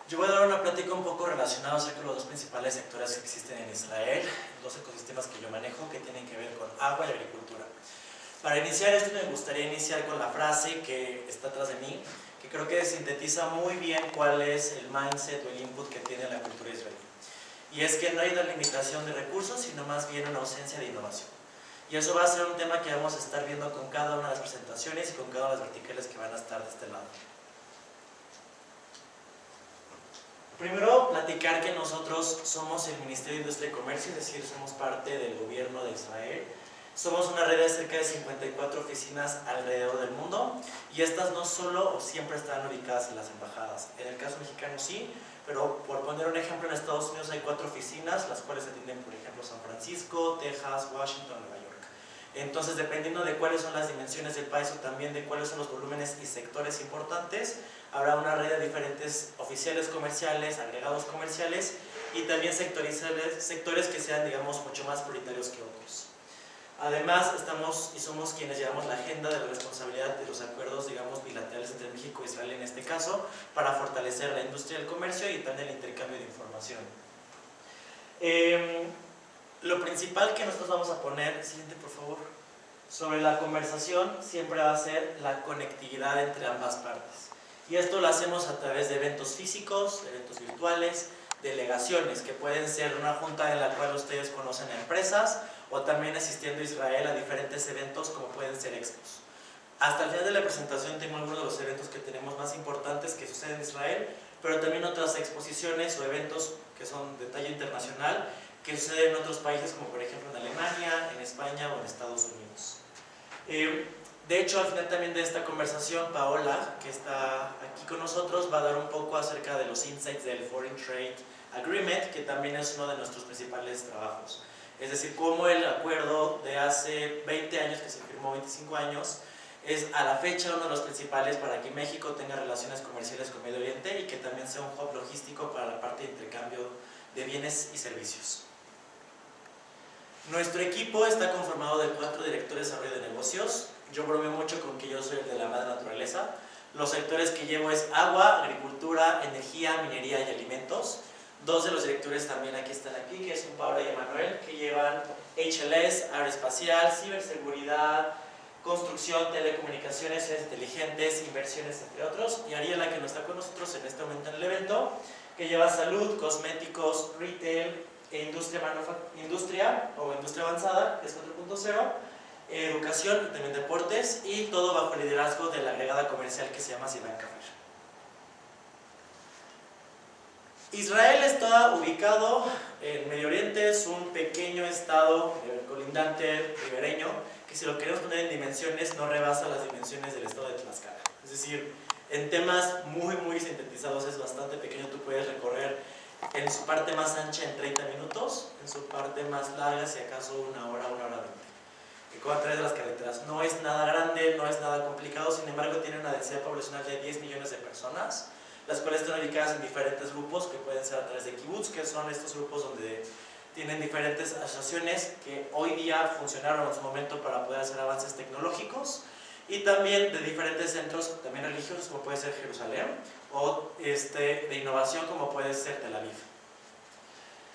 Yo voy a dar una plática un poco relacionada acerca de los dos principales sectores que existen en Israel, dos ecosistemas que yo manejo que tienen que ver con agua y agricultura. Para iniciar esto me gustaría iniciar con la frase que está atrás de mí, que creo que sintetiza muy bien cuál es el mindset o el input que tiene la cultura israelí. Y es que no hay una limitación de recursos, sino más bien una ausencia de innovación. Y eso va a ser un tema que vamos a estar viendo con cada una de las presentaciones y con cada una de las verticales que van a estar de este lado. Primero, platicar que nosotros somos el Ministerio de Industria y Comercio, es decir, somos parte del gobierno de Israel. Somos una red de cerca de 54 oficinas alrededor del mundo y estas no solo o siempre están ubicadas en las embajadas. En el caso mexicano sí, pero por poner un ejemplo, en Estados Unidos hay 4 oficinas, las cuales atienden, por ejemplo, San Francisco, Texas, Washington, Nueva York. Entonces, dependiendo de cuáles son las dimensiones del país o también de cuáles son los volúmenes y sectores importantes, habrá una red de diferentes oficiales comerciales, agregados comerciales y también sectores que sean, digamos, mucho más prioritarios que otros. Además, estamos y somos quienes llevamos la agenda de la responsabilidad de los acuerdos, digamos, bilaterales entre México e Israel en este caso, para fortalecer la industria del comercio y también el intercambio de información. Lo principal que nosotros vamos a poner, siguiente por favor, sobre la conversación siempre va a ser la conectividad entre ambas partes. Y esto lo hacemos a través de eventos físicos, eventos virtuales, delegaciones, que pueden ser una junta en la cual ustedes conocen a empresas, o también asistiendo a Israel a diferentes eventos como pueden ser expos. Hasta el final de la presentación tengo algunos de los eventos que tenemos más importantes que suceden en Israel, pero también otras exposiciones o eventos que son de talla internacional que suceden en otros países como por ejemplo en Alemania, en España o en Estados Unidos. De hecho, al final también de esta conversación, Paola, que está aquí con nosotros, va a dar un poco acerca de los insights del Foreign Trade Agreement, que también es uno de nuestros principales trabajos. Es decir, cómo el acuerdo de hace 20 años, que se firmó 25 años, es a la fecha uno de los principales para que México tenga relaciones comerciales con Medio Oriente y que también sea un hub logístico para la parte de intercambio de bienes y servicios. Nuestro equipo está conformado de 4 directores de desarrollo de negocios. Yo bromeo mucho con que yo soy el de la madre naturaleza. Los sectores que llevo es agua, agricultura, energía, minería y alimentos. 2 de los directores también están aquí, que son Paola y Emanuel, que llevan HLS, aeroespacial, ciberseguridad, construcción, telecomunicaciones, inteligentes, inversiones, entre otros. Y Ariela, que no está con nosotros en este momento en el evento, que lleva salud, cosméticos, retail, e industria o industria avanzada, que es 4.0, educación y también deportes, y todo bajo el liderazgo de la agregada comercial que se llama Sivan Kafir. Israel está ubicado en Medio Oriente, es un pequeño estado colindante ribereño que, si lo queremos poner en dimensiones, no rebasa las dimensiones del estado de Tlaxcala. Es decir, en temas muy sintetizados es bastante pequeño. Tú puedes recorrer en su parte más ancha en 30 minutos, en su parte más larga si acaso una hora 20. Y con a través de las carreteras. No es nada grande, no es nada complicado, sin embargo tiene una densidad poblacional de 10 millones de personas, las cuales están ubicadas en diferentes grupos que pueden ser a través de kibbutz, que son estos grupos donde tienen diferentes asociaciones que hoy día funcionaron en su momento para poder hacer avances tecnológicos, y también de diferentes centros también religiosos como puede ser Jerusalén, o de innovación como puede ser Tel Aviv.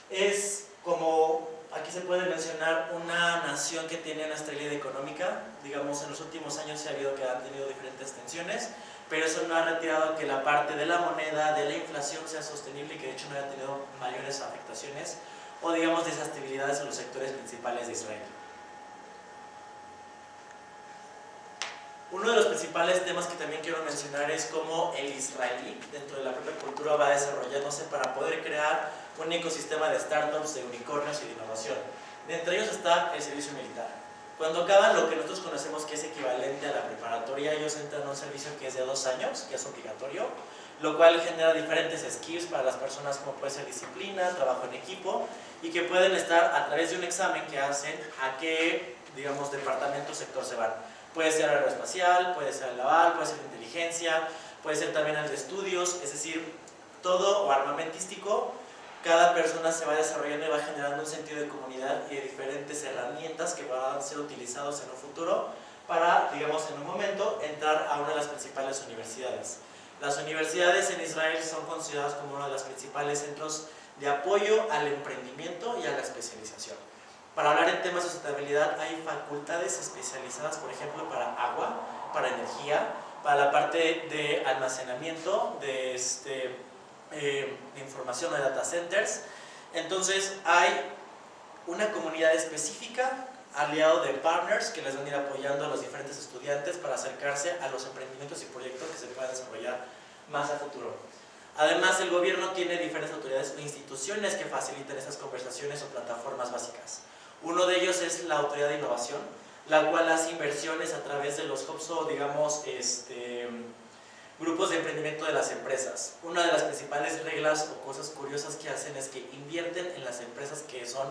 Es como aquí se puede mencionar una nación que tiene una estabilidad económica. Digamos, en los últimos años se ha habido que han tenido diferentes tensiones, pero eso no ha retirado que la parte de la moneda, de la inflación sea sostenible y que de hecho no haya tenido mayores afectaciones o digamos desestabilidades en los sectores principales de Israel. Uno de los principales temas que también quiero mencionar es cómo el israelí dentro de la propia cultura va desarrollándose para poder crear un ecosistema de startups, de unicornios y de innovación. De entre ellos está el servicio militar. Cuando acaban lo que nosotros conocemos que es equivalente a la preparatoria, ellos entran a un servicio que es de 2 años, que es obligatorio, lo cual genera diferentes skills para las personas como puede ser disciplina, trabajo en equipo, y que pueden estar a través de un examen que hacen a qué, digamos, departamento o sector se van. Puede ser aeroespacial, puede ser el naval, puede ser inteligencia, puede ser también el de estudios, es decir, todo o armamentístico. Cada persona se va desarrollando y va generando un sentido de comunidad y de diferentes herramientas que van a ser utilizados en un futuro para, digamos, en un momento, entrar a una de las principales universidades. Las universidades en Israel son consideradas como uno de los principales centros de apoyo al emprendimiento y a la especialización. Para hablar en temas de sustentabilidad hay facultades especializadas, por ejemplo, para agua, para energía, para la parte de almacenamiento, de información de data centers. Entonces hay una comunidad específica, aliado de partners, que les van a ir apoyando a los diferentes estudiantes para acercarse a los emprendimientos y proyectos que se puedan desarrollar más a futuro. Además, el gobierno tiene diferentes autoridades o instituciones que facilitan estas conversaciones o plataformas básicas. Uno de ellos es la Autoridad de Innovación, la cual hace inversiones a través de los hubs o, digamos, grupos de emprendimiento de las empresas. Una de las principales reglas o cosas curiosas que hacen es que invierten en las empresas que son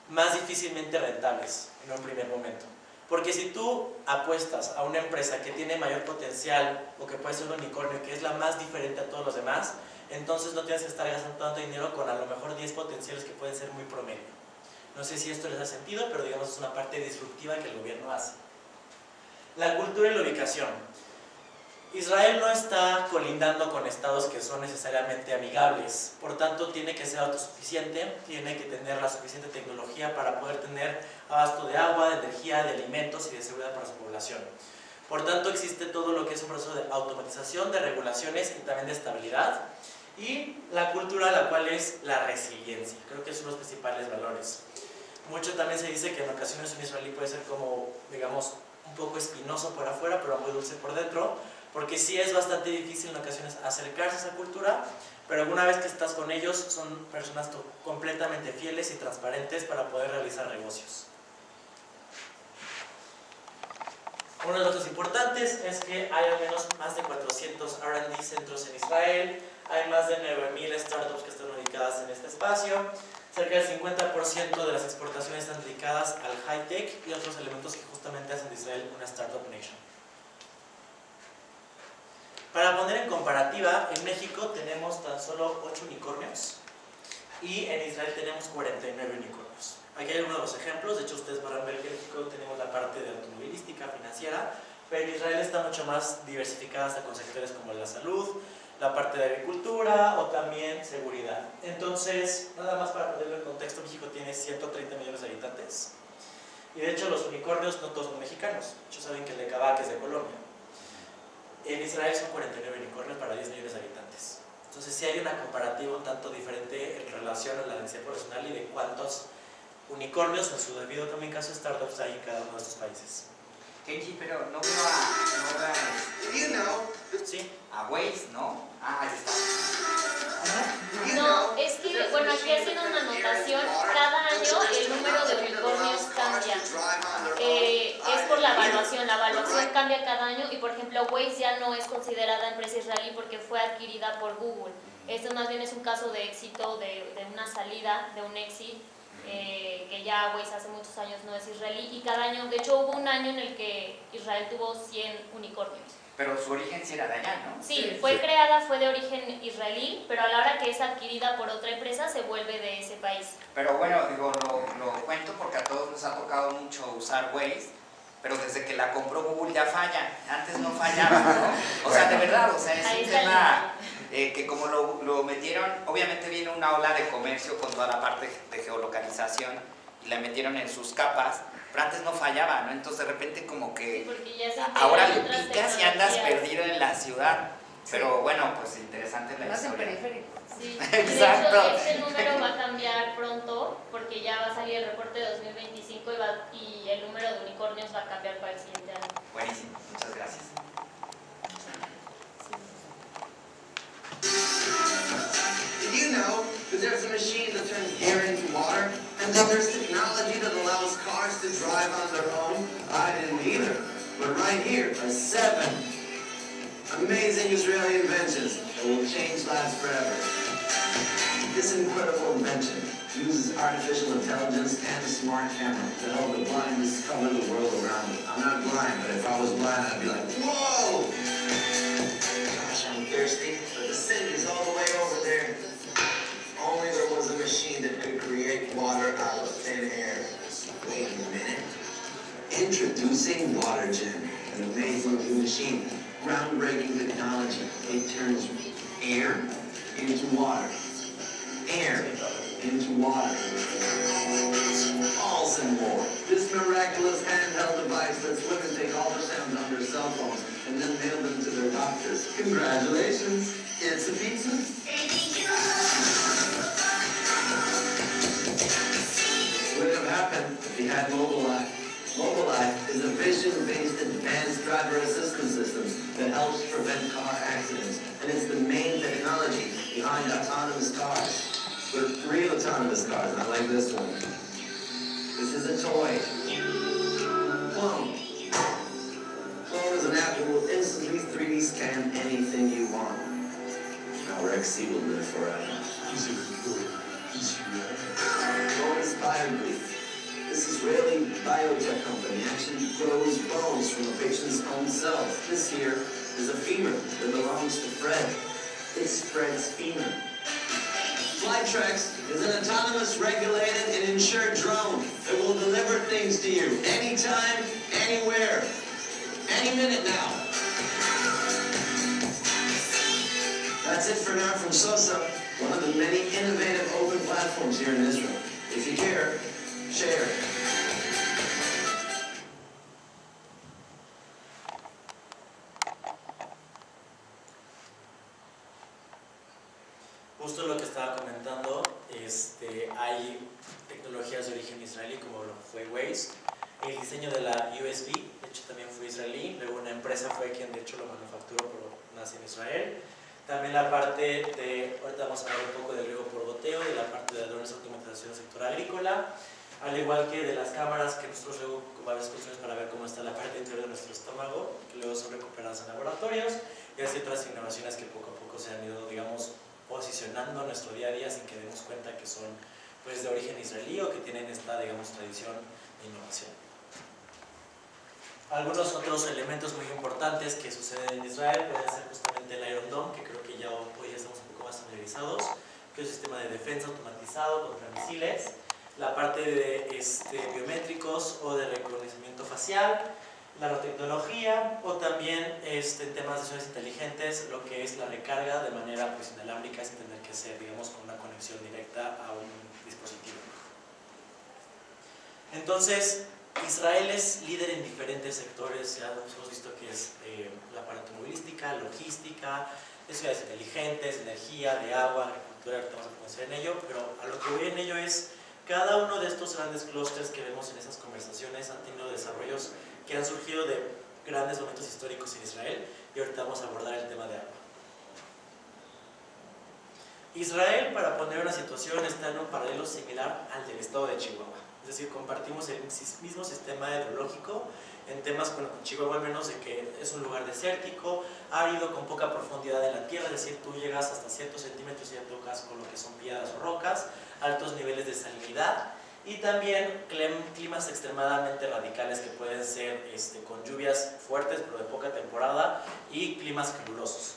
más difícilmente rentables en un primer momento. Porque si tú apuestas a una empresa que tiene mayor potencial o que puede ser un unicornio, que es la más diferente a todos los demás, entonces no tienes que estar gastando tanto dinero con a lo mejor 10 potenciales que pueden ser muy promedio. No sé si esto les ha sentido, pero digamos es una parte disruptiva que el gobierno hace. La cultura y la ubicación. Israel no está colindando con estados que son necesariamente amigables, por tanto tiene que ser autosuficiente, tiene que tener la suficiente tecnología para poder tener abasto de agua, de energía, de alimentos y de seguridad para su población. Por tanto existe todo lo que es un proceso de automatización, de regulaciones y también de estabilidad, y la cultura, la cual es la resiliencia. Creo que son los principales valores. Mucho también se dice que en ocasiones un israelí puede ser como, digamos, un poco espinoso por afuera, pero muy dulce por dentro, porque sí es bastante difícil en ocasiones acercarse a esa cultura, pero alguna vez que estás con ellos son personas completamente fieles y transparentes para poder realizar negocios. Uno de los datos importantes es que hay al menos más de 400 R&D centros en Israel, hay más de 9.000 startups que están ubicadas en este espacio, cerca del 50% de las exportaciones están dedicadas al high-tech y otros elementos que justamente hacen de Israel una startup nation. Para poner en comparativa, en México tenemos tan solo 8 unicornios y en Israel tenemos 49 unicornios. Aquí hay algunos de los ejemplos, de hecho ustedes van a ver que en México tenemos la parte de automovilística, financiera, pero en Israel está mucho más diversificada hasta con sectores como la salud, la parte de agricultura o también seguridad. Entonces, nada más para ponerlo en contexto, México tiene 130 millones de habitantes y de hecho los unicornios no todos son mexicanos, muchos saben que el de Kavak es de Colombia. En Israel son 49 unicornios para 10 millones de habitantes. Entonces sí hay una comparativa un tanto diferente en relación a la densidad poblacional y de cuántos unicornios, en su debido también caso startups, hay en cada uno de estos países. Kenji, pero no veo Sí. a Waze, ¿no? Ah, ahí está. No, es que, bueno, aquí haciendo una anotación, cada año el número de unicornios cambia. Es por la evaluación cambia cada año y, por ejemplo, Waze ya no es considerada empresa israelí porque fue adquirida por Google. Esto más bien es un caso de éxito, de una salida, de un exit, que ya Waze hace muchos años no es israelí y cada año, de hecho hubo un año en el que Israel tuvo 100 unicornios. Pero su origen sí era de allá, ¿no? Sí, fue creada, fue de origen israelí, pero a la hora que es adquirida por otra empresa se vuelve de ese país. Pero bueno, digo, lo cuento porque a todos nos ha tocado mucho usar Waze, pero desde que la compró Google ya falla, antes no fallaba, ¿no? O sea, de verdad, o sea, es un tema que como lo metieron, obviamente viene una ola de comercio con toda la parte de geolocalización y la metieron en sus capas, pero antes no fallaba, ¿no? Entonces de repente como que ahora le picas y andas perdido en la ciudad. Pero bueno, pues interesante la historia. Sí, exacto. De hecho, este número va a cambiar pronto porque ya va a salir el reporte de 2025 y el número de unicornios va a cambiar para el siguiente año. Buenísimo, muchas gracias. Did you know that there's a machine that turns air into water? And that there's technology that allows cars to drive on their own? I didn't either. But right here are 7 amazing Israeli inventions that will change lives forever. This incredible invention uses artificial intelligence and a smart camera to help the blind discover the world around them. I'm not blind, but if I was blind, I'd be like, whoa! Gosh, I'm thirsty, but the city's all the way over there. Only there was a machine that could create water out of thin air. Wait a minute. Introducing WaterGen, an amazing new machine, groundbreaking technology. it turns air into water. Air into water. All and more. This miraculous handheld device lets women take all the sounds on their cell phones and then mail them to their doctors. Congratulations, it's a pizza. Would have happened if he had Mobileye. Mobileye is a vision-based advanced driver assistance system that helps prevent car accidents, and it's the main technology behind autonomous cars. But real autonomous cars, not like this one. This is a toy. Clone. Clone is an app that will instantly 3D scan anything you want. Now Rexy will live forever. Bone Inspiredly. This Israeli biotech company actually grows bones from a patient's own cells. This here is a femur that belongs to Fred. It's Fred's femur. Flytrex is an autonomous, regulated, and insured drone that will deliver things to you anytime, anywhere, any minute now. That's it for now from SOSA, one of the many innovative open platforms here in Israel. If you care, share. Justo lo que estaba comentando, hay tecnologías de origen israelí como lo fue Waze. El diseño de la USB, de hecho también fue israelí, luego una empresa fue quien de hecho lo manufacturó, pero nace en Israel. También la parte de, ahorita vamos a hablar un poco del riego por goteo, de la parte de drones de automatización del sector agrícola, al igual que de las cámaras que nosotros luego varias cuestiones para ver cómo está la parte interior de nuestro estómago, que luego son recuperadas en laboratorios, y así otras innovaciones que poco a poco se han ido, digamos, posicionando en nuestro día a día sin que demos cuenta que son pues, de origen israelí o que tienen esta, digamos, tradición de innovación. Algunos otros elementos muy importantes que suceden en Israel pueden ser justamente el Iron Dome, que creo que ya hoy estamos un poco más familiarizados, que es un sistema de defensa automatizado contra misiles, la parte de biométricos o de reconocimiento facial, la nanotecnología o también en temas de ciudades inteligentes, lo que es la recarga de manera pues, inalámbrica sin tener que ser, digamos, con una conexión directa a un dispositivo. Entonces, Israel es líder en diferentes sectores, ya hemos visto que es la parte automovilística, logística, de ciudades inteligentes, energía, de agua, agricultura, ahorita vamos a comenzar en ello, pero a lo que voy en ello es, cada uno de estos grandes clústeres que vemos en esas conversaciones han tenido desarrollos que han surgido de grandes momentos históricos en Israel, y ahorita vamos a abordar el tema de agua. Israel, para poner una situación, está en un paralelo similar al del estado de Chihuahua. Es decir, compartimos el mismo sistema hidrológico en temas con Chihuahua, al menos de que es un lugar desértico, árido, con poca profundidad en la tierra, es decir, tú llegas hasta ciertos centímetros y ya tocas con lo que son piedras o rocas, altos niveles de salinidad y también climas extremadamente radicales que pueden ser con lluvias fuertes pero de poca temporada y climas calurosos.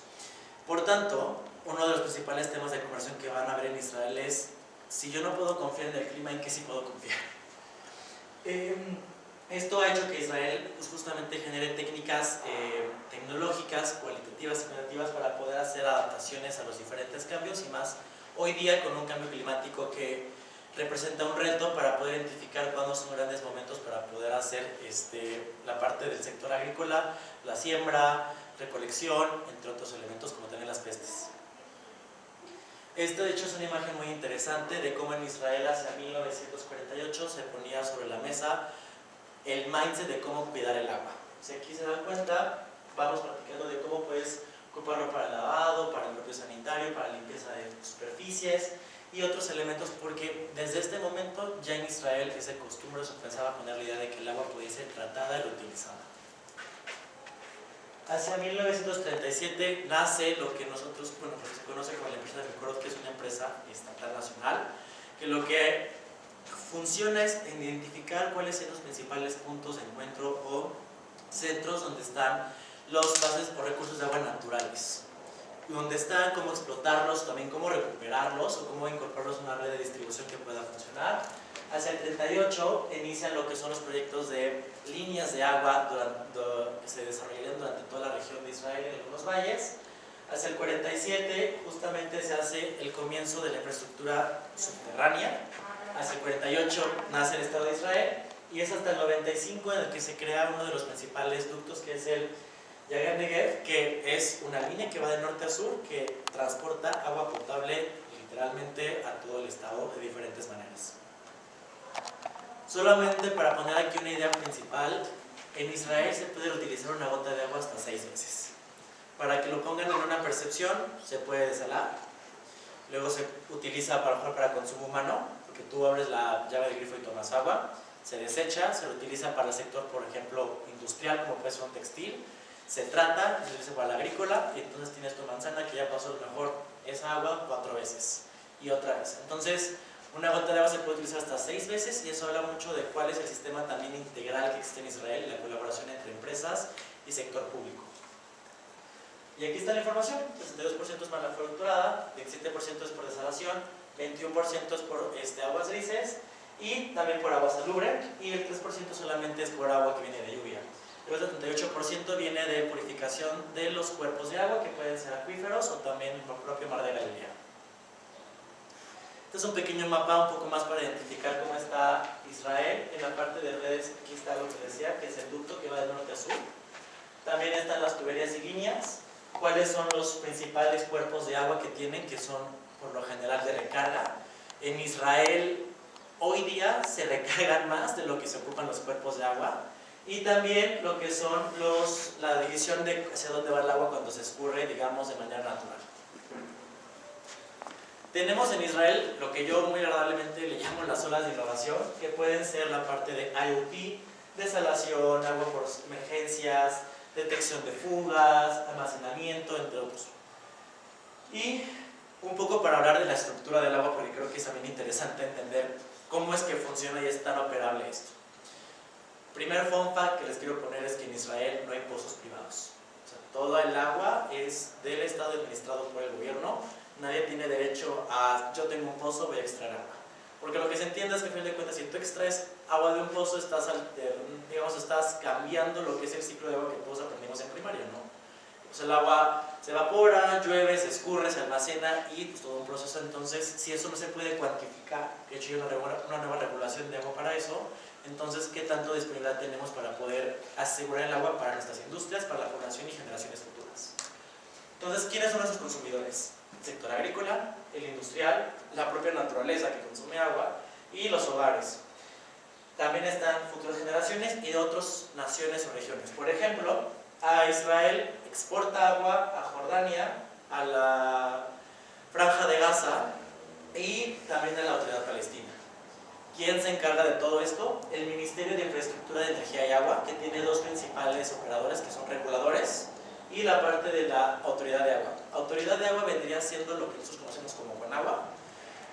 Por tanto, uno de los principales temas de conversación que van a ver en Israel es: si yo no puedo confiar en el clima, ¿en qué sí puedo confiar? Esto ha hecho que Israel pues, justamente genere técnicas tecnológicas, cualitativas y cuantitativas para poder hacer adaptaciones a los diferentes cambios, y más hoy día con un cambio climático que representa un reto para poder identificar cuándo son grandes momentos para poder hacer la parte del sector agrícola, la siembra, recolección, entre otros elementos como también las pestes. Esta de hecho es una imagen muy interesante de cómo en Israel hacia 1948 se ponía sobre la mesa el mindset de cómo cuidar el agua. Si aquí se dan cuenta, vamos platicando de cómo puedes ocuparlo para el lavado, para el propio sanitario, para la limpieza de superficies y otros elementos, porque desde este momento ya en Israel ese costumbre se pensaba poner la idea de que el agua podía ser tratada y reutilizada. Hacia 1937 nace lo que nosotros, bueno, pues se conoce como la empresa de Mekorot, que es una empresa estatal nacional, que lo que funciona es en identificar cuáles son los principales puntos de encuentro o centros donde están los bases o recursos de agua naturales, donde están, cómo explotarlos, también cómo recuperarlos o cómo incorporarlos a una red de distribución que pueda funcionar. Hacia el 38 inician lo que son los proyectos de líneas de agua que se desarrollarían durante toda la región de Israel y en algunos valles. Hacia el 47 justamente se hace el comienzo de la infraestructura subterránea. Hacia el 48 nace el Estado de Israel y es hasta el 95 en el que se crea uno de los principales ductos, que es el Yagan Negev, que es una línea que va de norte a sur que transporta agua potable literalmente a todo el estado de diferentes maneras. Solamente para poner aquí una idea principal, en Israel se puede utilizar una gota de agua hasta 6 veces. Para que lo pongan en una percepción, se puede desalar, luego se utiliza para consumo humano, porque tú abres la llave del grifo y tomas agua, se desecha, se lo utiliza para el sector, por ejemplo, industrial, como puede ser un textil, se trata, se utiliza para la agrícola, y entonces tienes tu manzana que ya pasó a lo mejor esa agua 4 veces, y otra vez. Entonces, una gota de agua se puede utilizar hasta 6 veces, y eso habla mucho de cuál es el sistema también integral que existe en Israel, la colaboración entre empresas y sector público. Y aquí está la información: 62% es manufacturada, 17% es por desalación, 21% es por aguas grises y también por agua salubre, y el 3% solamente es por agua que viene de lluvia. El 78% viene de purificación de los cuerpos de agua, que pueden ser acuíferos o también el propio mar de Galilea. Este es un pequeño mapa un poco más para identificar cómo está Israel. En la parte de redes, aquí está lo que decía, que es el ducto que va de norte a sur. También están las tuberías y líneas. ¿Cuáles son los principales cuerpos de agua que tienen? Que son por lo general de recarga. En Israel hoy día se recargan más de lo que se ocupan los cuerpos de agua. Y también lo que son la división de hacia dónde va el agua cuando se escurre, digamos, de manera natural. Tenemos en Israel lo que yo muy agradablemente le llamo las olas de innovación, que pueden ser la parte de IoT, desalación, agua por emergencias, detección de fugas, almacenamiento, entre otros. Y un poco para hablar de la estructura del agua, porque creo que es también interesante entender cómo es que funciona y es tan operable esto. Primer fun fact que les quiero poner es que en Israel no hay pozos privados. O sea, todo el agua es del Estado administrado por el gobierno. Nadie tiene derecho a, yo tengo un pozo, voy a extraer agua. Porque lo que se entiende es que, a fin de cuentas, si tú extraes agua de un pozo, estás cambiando lo que es el ciclo de agua que todos aprendimos en primaria, ¿no? Pues el agua se evapora, llueve, se escurre, se almacena y pues, todo un proceso. Entonces, si eso no se puede cuantificar, de hecho hay una nueva regulación de agua para eso, entonces, ¿qué tanto disponibilidad tenemos para poder asegurar el agua para nuestras industrias, para la población y generaciones futuras? Entonces, ¿quiénes son nuestros consumidores? El sector agrícola, el industrial, la propia naturaleza que consume agua y los hogares. También están futuras generaciones y de otras naciones o regiones. Por ejemplo, a Israel exporta agua a Jordania, a la Franja de Gaza y también a la Autoridad Palestina. ¿Quién se encarga de todo esto? El Ministerio de Infraestructura de Energía y Agua, que tiene dos principales operadores, que son reguladores, y la parte de la Autoridad de Agua. Autoridad de Agua vendría siendo lo que nosotros conocemos como Conagua,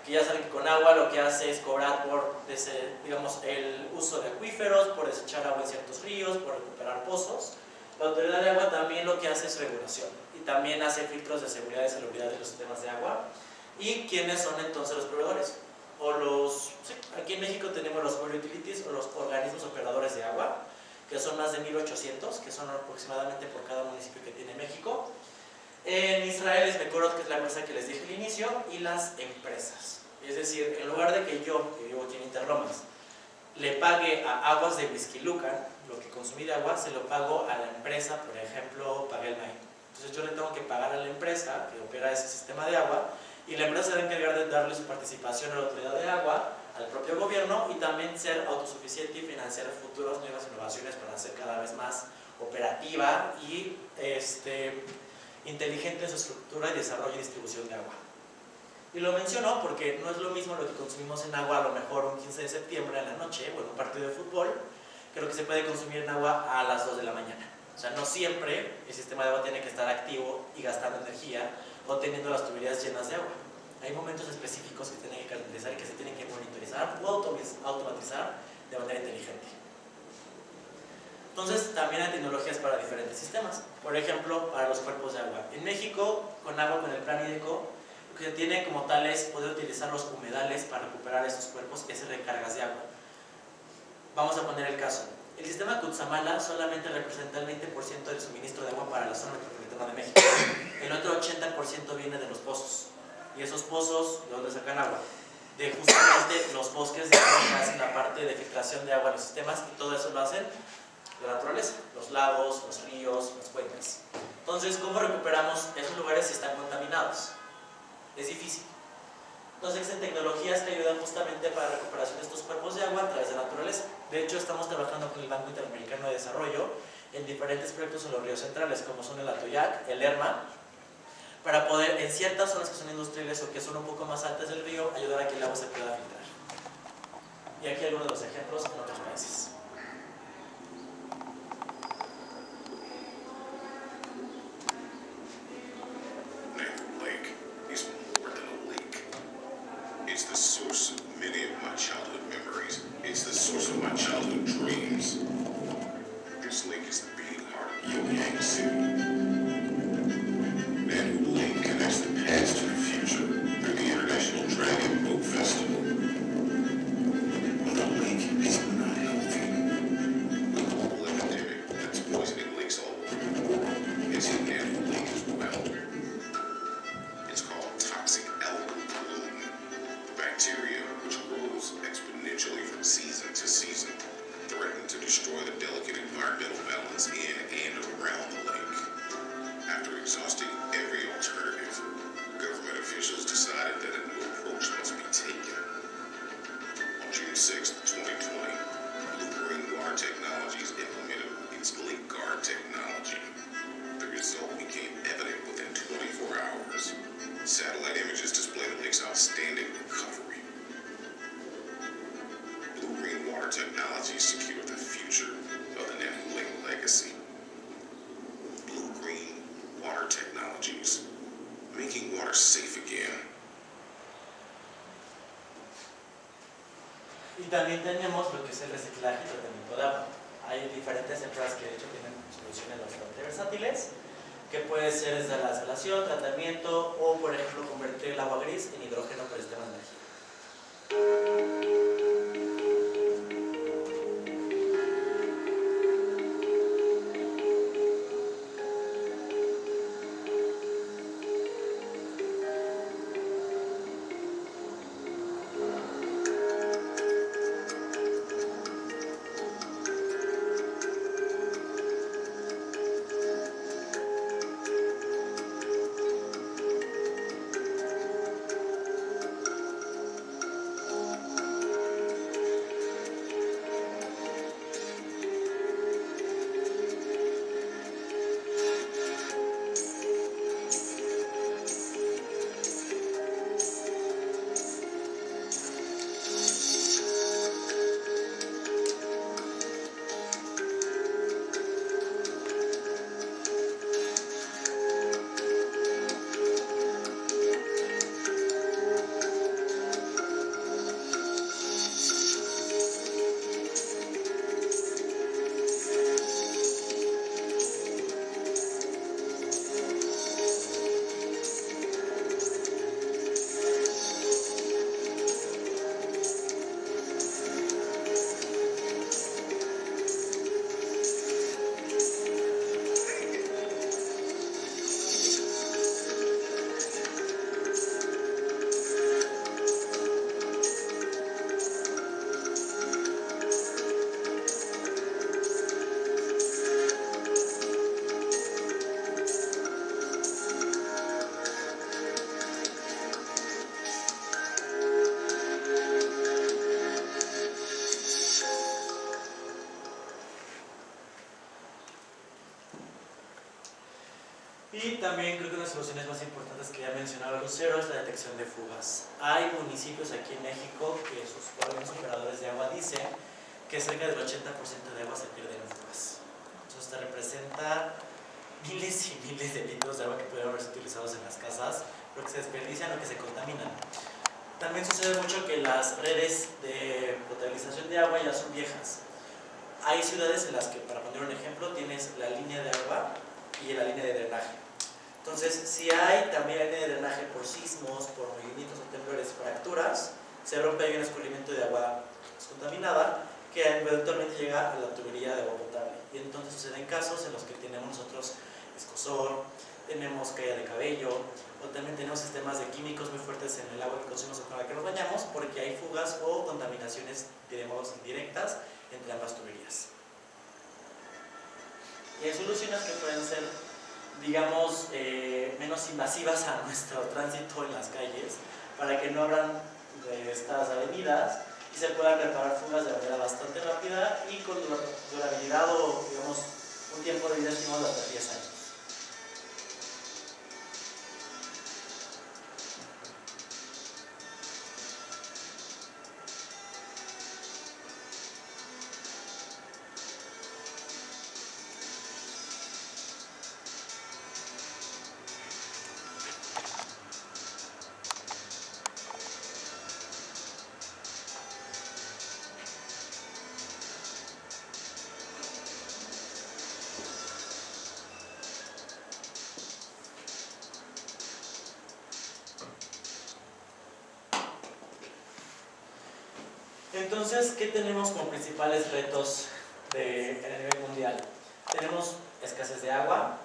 que ya saben que Conagua lo que hace es cobrar por digamos, el uso de acuíferos, por desechar agua en ciertos ríos, por recuperar pozos. La Autoridad de Agua también lo que hace es regulación y también hace filtros de seguridad y salubridad de los sistemas de agua. ¿Y quiénes son entonces los proveedores? Aquí en México tenemos los Water Utilities o los organismos operadores de agua, que son más de 1800, que son aproximadamente por cada municipio que tiene México. En Israel es Mekorot, que es la empresa que les dije al inicio, y las empresas. Es decir, en lugar de que yo, que vivo aquí en Interlomas, le pague a Aguas de Huixquilucan lo que consumí de agua, se lo pago a la empresa, por ejemplo, Paguelmay. Entonces yo le tengo que pagar a la empresa que opera ese sistema de agua, y la empresa se va a encargar de darle su participación a la Autoridad de Agua, al propio gobierno, y también ser autosuficiente y financiar futuras nuevas innovaciones para hacer cada vez más operativa y inteligente en su estructura y desarrollo y distribución de agua. Y lo menciono porque no es lo mismo lo que consumimos en agua a lo mejor un 15 de septiembre en la noche o en un partido de fútbol que lo que se puede consumir en agua a las 2 de la mañana. O sea, no siempre el sistema de agua tiene que estar activo y gastando energía o teniendo las tuberías llenas de agua. Hay momentos específicos que se tienen que caracterizar y que se tienen que monitorizar o automatizar de manera inteligente. Entonces, también hay tecnologías para diferentes sistemas. Por ejemplo, para los cuerpos de agua. En México, con el plan hídrico, lo que se tiene como tal es poder utilizar los humedales para recuperar esos cuerpos y hacer recargas de agua. Vamos a poner el caso. El sistema Cutzamala solamente representa el 20% del suministro de agua para la zona metropolitana Autónoma de México. El otro 80% viene de los pozos. Y esos pozos, ¿de dónde sacan agua? De justamente los bosques que hacen la parte de filtración de agua en los sistemas, y todo eso lo hacen la naturaleza, los lagos, los ríos, las cuencas. Entonces, ¿cómo recuperamos esos lugares si están contaminados? Es difícil. Entonces existen tecnologías que ayudan justamente para la recuperación de estos cuerpos de agua a través de la naturaleza. De hecho, estamos trabajando con el Banco Interamericano de Desarrollo en diferentes proyectos en los ríos centrales, como son el Atoyac, el Lerma, para poder, en ciertas zonas que son industriales o que son un poco más altas del río, ayudar a que el agua se pueda filtrar. Y aquí algunos de los ejemplos en otros países. Mangrove Lake is more than a lake. It's the source of many of my childhood memories. It's the source of my childhood dreams. This lake is the beating heart of Pyongyang City. Mangrove Lake connects the past to the future through the International Dragon Boat Festival. But the lake is not healthy. The global epidemic that's poisoning lakes all over is in Mangrove Lake as well. It's called toxic algal bloom, a bacteria which grows exponentially from season to season, threatening to destroy the delicate environmental balance in and around the lake. After exhausting every alternative, government officials decided that a new approach must be taken. On June 6, 2020, Blue Green Water Technologies implemented its Lake Guard technology. The result became evident within 24 hours. Satellite images display the lake's outstanding recovery. Blue Green Water Technologies secured the future of the Nanhu Lake legacy. Blue Green Water Technologies, making water safe again. Y también tenemos lo que es el reciclaje y tratamiento de agua. Hay diferentes empresas que de hecho tienen soluciones bastante versátiles, que puede ser desde la desalación, tratamiento o, por ejemplo, convertir el agua gris en hidrógeno por sistemas de energía. Y también creo que una de las soluciones más importantes que ya mencionaba Lucero es la detección de fugas. Hay municipios aquí en México que sus órganos operadores de agua dicen que cerca del 80% de agua se pierde en fugas. Entonces esto representa miles y miles de litros de agua que pudieron haberse utilizados en las casas, pero que se desperdician o que se contaminan. También sucede mucho que las redes de potabilización de agua ya son viejas. Hay ciudades en las que, para poner un ejemplo, tienes la línea de agua y la línea de drenaje. Entonces, si hay también línea de drenaje por sismos, por movimientos o temblores, fracturas, se rompe ahí un escurrimiento de agua contaminada que eventualmente llega a la tubería de agua potable. Y entonces suceden casos en los que tenemos nosotros escozor, tenemos caída de cabello, o también tenemos sistemas de químicos muy fuertes en el agua que consumimos o con la que nos bañamos, porque hay fugas o contaminaciones, diremos, indirectas entre ambas tuberías. Y hay soluciones que pueden ser, digamos, menos invasivas a nuestro tránsito en las calles, para que no abran estas avenidas y se puedan reparar fugas de manera bastante rápida y con durabilidad o, digamos, un tiempo de vida estimado de hasta 10 años. Entonces, ¿qué tenemos como principales retos a nivel mundial? Tenemos escasez de agua,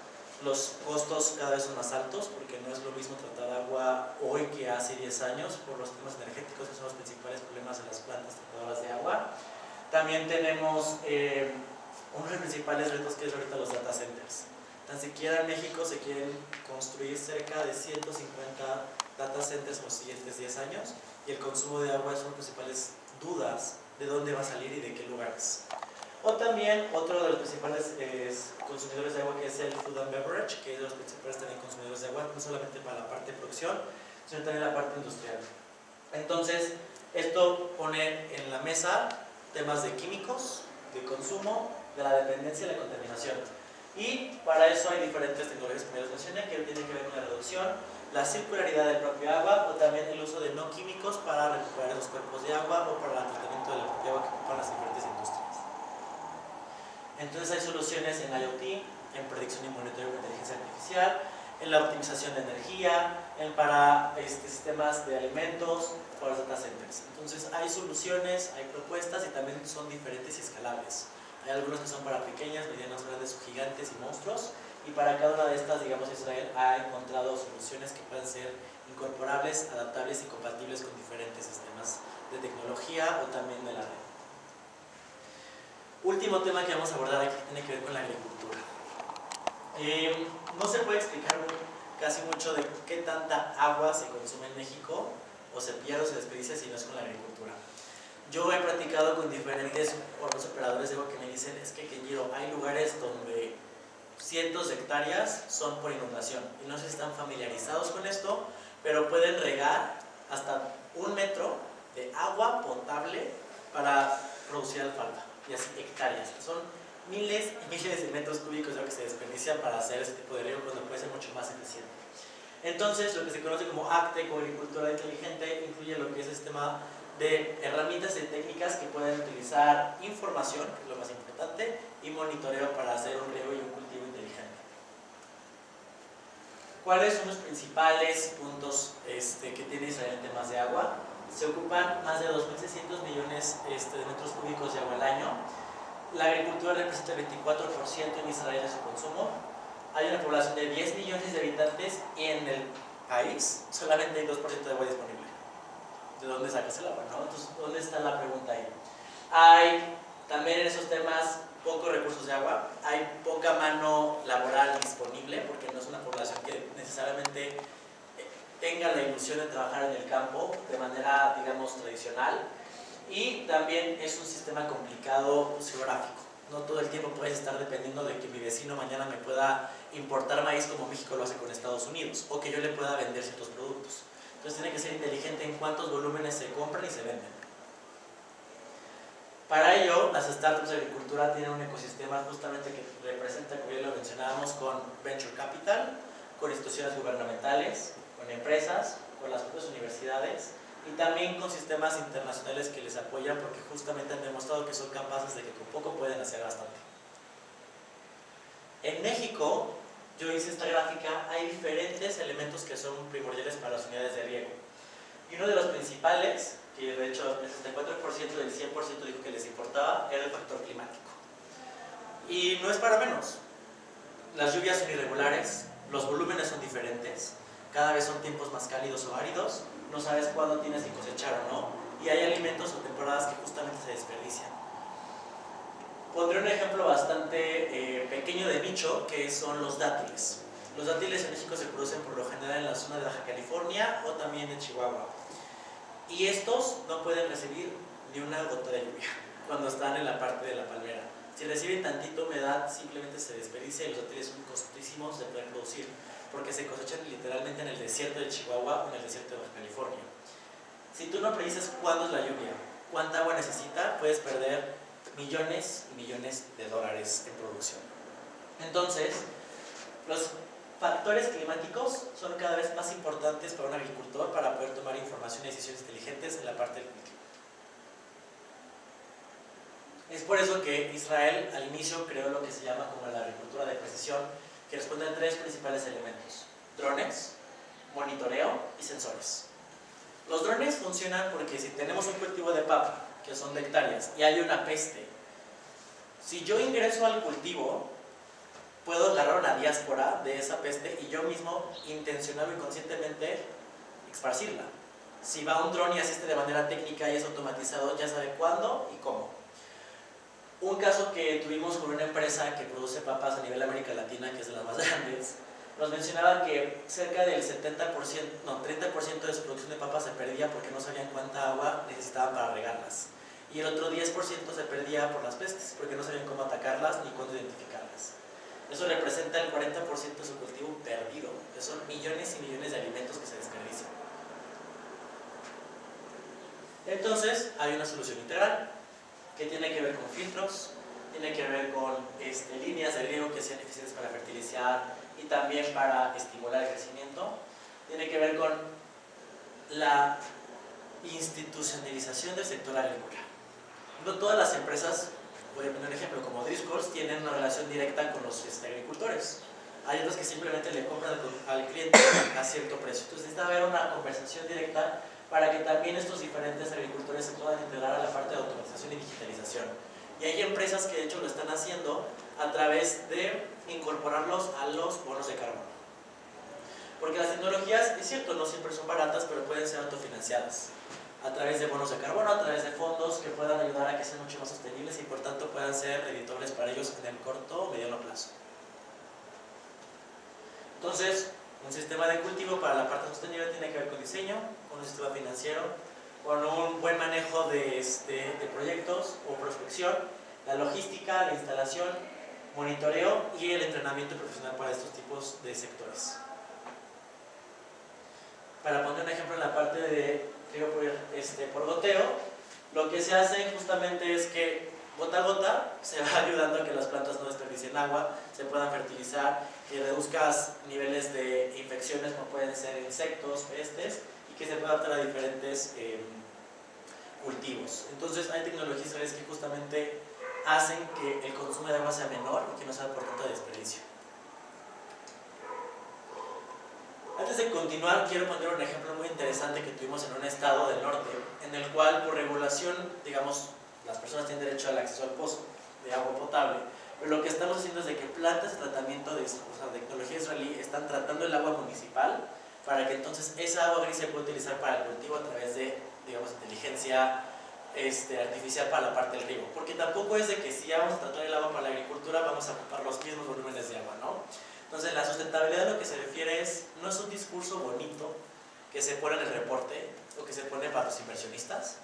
los costos cada vez son más altos porque no es lo mismo tratar agua hoy que hace 10 años por los temas energéticos, que son los principales problemas de las plantas tratadoras de agua. También tenemos uno de los principales retos que es ahorita los data centers. Tan siquiera en México se quieren construir cerca de 150 data centers en los siguientes 10 años y el consumo de agua es una de las principales dudas de dónde va a salir y de qué lugares. O también otro de los principales consumidores de agua, que es el food and beverage, que es de los principales también consumidores de agua, no solamente para la parte de producción, sino también la parte industrial. Entonces, esto pone en la mesa temas de químicos, de consumo, de la dependencia y la contaminación. Y para eso hay diferentes tecnologías, como ya les mencioné, que tienen que ver con la reducción, la circularidad del propio agua, o también el uso de no químicos para recuperar los cuerpos de agua o para el tratamiento de la propia agua que ocupan las diferentes industrias. Entonces hay soluciones en IoT, en predicción y monitoreo de inteligencia artificial, en la optimización de energía, para sistemas de alimentos, para los data centers. Entonces hay soluciones, hay propuestas y también son diferentes y escalables. Hay algunos que son para pequeñas, medianas, grandes o gigantes y monstruos, y para cada una de estas, digamos, Israel ha encontrado soluciones que pueden ser incorporables, adaptables y compatibles con diferentes sistemas de tecnología o también de la red. Último tema que vamos a abordar aquí tiene que ver con la agricultura. No se puede explicar casi mucho de qué tanta agua se consume en México o se pierde o se desperdicia si no es con la agricultura. Yo he platicado con diferentes operadores de agua que me dicen es que Kenjiro, hay lugares donde cientos de hectáreas son por inundación y no sé si están familiarizados con esto, pero pueden regar hasta 1 metro de agua potable para producir alfalfa, y así hectáreas, son miles y miles de metros cúbicos de agua que se desperdician para hacer ese tipo de riego cuando puede ser mucho más eficiente. Entonces, lo que se conoce como ACTE, como agricultura inteligente, incluye lo que es el sistema de herramientas y técnicas que pueden utilizar información, que es lo más importante, y monitoreo para hacer un riego y un cultivo inteligente. ¿Cuáles son los principales puntos que tiene Israel en temas de agua? Se ocupan más de 2.600 millones de metros cúbicos de agua al año. La agricultura representa el 24% en Israel de su consumo. Hay una población de 10 millones de habitantes y en el país solamente hay 2% de agua disponible. ¿De dónde sacas el agua? ¿No? Entonces, ¿dónde está la pregunta ahí? Hay también en esos temas pocos recursos de agua, hay poca mano laboral disponible porque no es una población que necesariamente tenga la ilusión de trabajar en el campo de manera, digamos, tradicional, y también es un sistema complicado geográfico. No todo el tiempo puedes estar dependiendo de que mi vecino mañana me pueda importar maíz como México lo hace con Estados Unidos, o que yo le pueda vender ciertos productos. Entonces tiene que ser inteligente en cuántos volúmenes se compran y se venden. Para ello, las startups de agricultura tienen un ecosistema justamente que representa, como ya lo mencionábamos, con Venture Capital, con instituciones gubernamentales, con empresas, con las propias universidades y también con sistemas internacionales que les apoyan porque justamente han demostrado que son capaces de que con poco pueden hacer bastante. En México, yo hice esta gráfica, hay diferentes elementos que son primordiales para las unidades de riego. Y uno de los principales, que de hecho el 64% del 100% dijo que les importaba, era el factor climático. Y no es para menos. Las lluvias son irregulares, los volúmenes son diferentes, cada vez son tiempos más cálidos o áridos, no sabes cuándo tienes que cosechar o no, y hay alimentos o temporadas que justamente se desperdician. Pondré un ejemplo bastante pequeño de nicho, que son los dátiles. Los dátiles en México se producen por lo general en la zona de Baja California o también en Chihuahua. Y estos no pueden recibir ni una gota de lluvia cuando están en la parte de la palmera. Si reciben tantita humedad, simplemente se desperdicia y los dátiles son costísimos de poder producir, porque se cosechan literalmente en el desierto de Chihuahua o en el desierto de Baja California. Si tú no predices cuándo es la lluvia, cuánta agua necesita, puedes perder millones y millones de dólares en producción. Entonces, los factores climáticos son cada vez más importantes para un agricultor para poder tomar información y decisiones inteligentes en la parte del cultivo. Es por eso que Israel al inicio creó lo que se llama como la agricultura de precisión, que responde a tres principales elementos: drones, monitoreo y sensores. Los drones funcionan porque si tenemos un cultivo de papa, que son de hectáreas, y hay una peste, si yo ingreso al cultivo, puedo agarrar una diáspora de esa peste y yo mismo, intencionado y conscientemente, esparcirla. Si va un dron y asiste de manera técnica y es automatizado, ya sabe cuándo y cómo. Un caso que tuvimos con una empresa que produce papas a nivel América Latina, que es de las más grandes, nos mencionaba que cerca del 30% de su producción de papas se perdía porque no sabían cuánta agua necesitaban para regarlas. Y el otro 10% se perdía por las pestes, porque no sabían cómo atacarlas ni cuándo identificarlas. Eso representa el 40% de su cultivo perdido, que son millones y millones de alimentos que se desperdician. Entonces, hay una solución integral que tiene que ver con filtros, tiene que ver con líneas de riego que sean eficientes para fertilizar y también para estimular el crecimiento. Tiene que ver con la institucionalización del sector agrícola. No todas las empresas, voy a poner un ejemplo, como Driscoll's, tienen una relación directa con los agricultores. Hay otras que simplemente le compran al cliente a cierto precio. Entonces necesita haber una conversación directa para que también estos diferentes agricultores se puedan integrar a la parte de automatización y digitalización. Y hay empresas que de hecho lo están haciendo a través de incorporarlos a los bonos de carbono. Porque las tecnologías, es cierto, no siempre son baratas, pero pueden ser autofinanciadas a través de bonos de carbono, a través de fondos que puedan ayudar a que sean mucho más sostenibles y por tanto puedan ser redituables para ellos en el corto o mediano plazo. Entonces, un sistema de cultivo para la parte sostenible tiene que ver con diseño, con un sistema financiero, con un buen manejo de proyectos o prospección, la logística, la instalación, monitoreo y el entrenamiento profesional para estos tipos de sectores. Para poner un ejemplo en la parte de riego por goteo, lo que se hace justamente es que gota a gota se va ayudando a que las plantas no desperdicien agua, se puedan fertilizar, que reduzcas niveles de infecciones como pueden ser insectos, pestes, y que se pueda adaptar a diferentes cultivos. Entonces hay tecnologías que justamente hacen que el consumo de agua sea menor y que no sea por tanto desperdicio. Antes de continuar, quiero poner un ejemplo muy interesante que tuvimos en un estado del norte, en el cual por regulación, digamos, las personas tienen derecho al acceso al pozo de agua potable, pero lo que estamos haciendo es de que plantas de tratamiento de tecnología israelí están tratando el agua municipal para que entonces esa agua gris se pueda utilizar para el cultivo a través de, digamos, inteligencia artificial para la parte del riego, porque tampoco es de que si ya vamos a tratar el agua para la agricultura vamos a ocupar los mismos volúmenes de agua, ¿no? Entonces la sustentabilidad a lo que se refiere no es un discurso bonito que se pone en el reporte o que se pone para los inversionistas,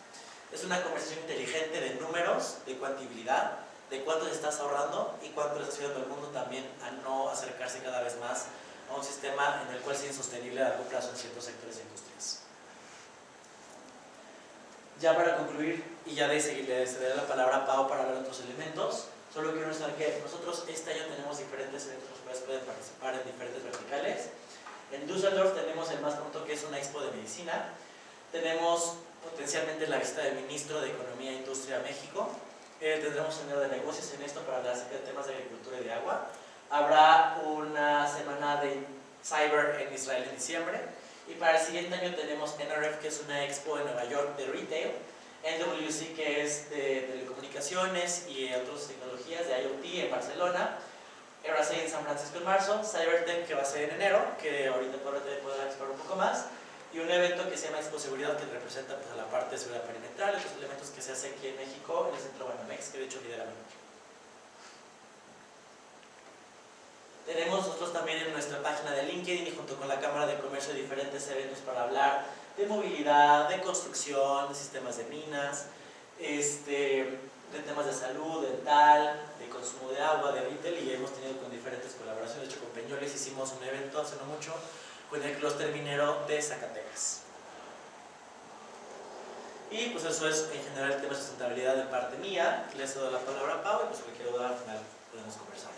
es una conversación inteligente de números, de cuantibilidad, de cuánto se estás ahorrando y cuánto le está ayudando al mundo también a no acercarse cada vez más a un sistema en el cual sea insostenible a largo plazo en ciertos sectores e industrias. Ya para concluir, y ya de seguir, le cederé la palabra a Pau para hablar de otros elementos, solo quiero mencionar que nosotros este año tenemos diferentes eventos los cuales pueden participar en diferentes verticales. En Düsseldorf tenemos el más pronto, que es una expo de medicina. Tenemos potencialmente la visita del ministro de Economía e Industria a México. Tendremos un seminario de negocios en esto para hablar acerca de temas de agricultura y de agua. Habrá una semana de cyber en Israel en diciembre. Y para el siguiente año tenemos NRF, que es una expo en Nueva York de retail. NWC, que es de telecomunicaciones y otras tecnologías de IoT en Barcelona. Eurasea en San Francisco en marzo, CyberTech que va a ser en enero, que ahorita podrá explorar un poco más, y un evento que se llama Expo Seguridad, que representa pues, a la parte de seguridad perimetral, los elementos que se hace aquí en México, en el Centro Banamex, que de hecho lideramos. Tenemos nosotros también en nuestra página de LinkedIn y junto con la Cámara de Comercio diferentes eventos para hablar de movilidad, de construcción, de sistemas de minas, de temas de salud, dental, de consumo de agua, de retail, y hemos tenido con diferentes colaboraciones. De hecho, con Peñoles hicimos un evento hace no mucho con el clúster minero de Zacatecas. Y pues eso es en general el tema de sustentabilidad de parte mía. Les doy la palabra a Pau y pues lo que quiero dar al final podemos conversar.